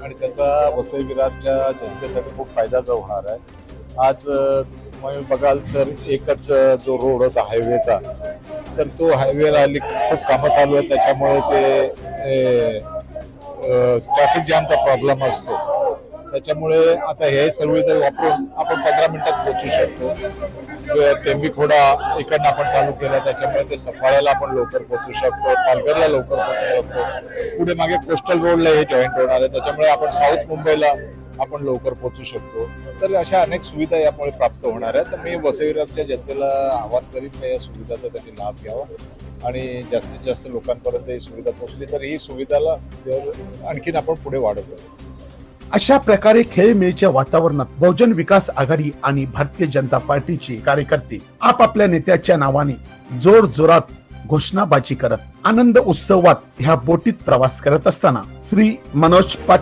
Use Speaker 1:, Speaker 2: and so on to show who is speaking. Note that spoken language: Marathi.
Speaker 1: आणि त्याचा वसई विरारच्या जनतेसाठी खूप फायद्याचा होणार आहे। आज तुम्ही बघाल तर एकच जो रोड होता हायवेचा, तर तो हायवेला हल्ली खूप कामं चालू आहेत, त्याच्यामुळे ते ट्रॅफिक जॅमचा प्रॉब्लेम असतो। त्याच्यामुळे आता हे सुविधा वापरून आपण 15 मिनिटात पोहोचू शकतो। टेंबीखोडा इकडनं आपण चालू केला, त्याच्यामुळे ते सफाळ्याला आपण लवकर पोहोचू शकतो, पालघरला लवकर पोहोचू शकतो। पुढे मागे कोस्टल रोडला हे जॉईंट होणार आहे, त्याच्यामुळे आपण साऊथ मुंबईला आपण लवकर पोहोचू शकतो। तर अशा अनेक सुविधा यामुळे प्राप्त होणार आहेत। तर मी वसई विरारच्या जनतेला आवाहन करीन की या सुविधाचा त्यांनी लाभ घ्यावा आणि जास्तीत जास्त लोकांपर्यंत ही सुविधा पोहोचली तर ही सुविधाला आणखीन आपण पुढे वाढवतो।
Speaker 2: अशा प्रकारे खेळमेळीच्या वातावरणात बहुजन विकास आघाडी आणि भारतीय जनता पार्टीचे कार्यकर्ते आपापल्या नेत्याच्या नावाने जोर जोरात घोषणाबाजी करत आनंद उत्सवात ह्या बोटीत प्रवास करत असताना श्री मनोज पाटील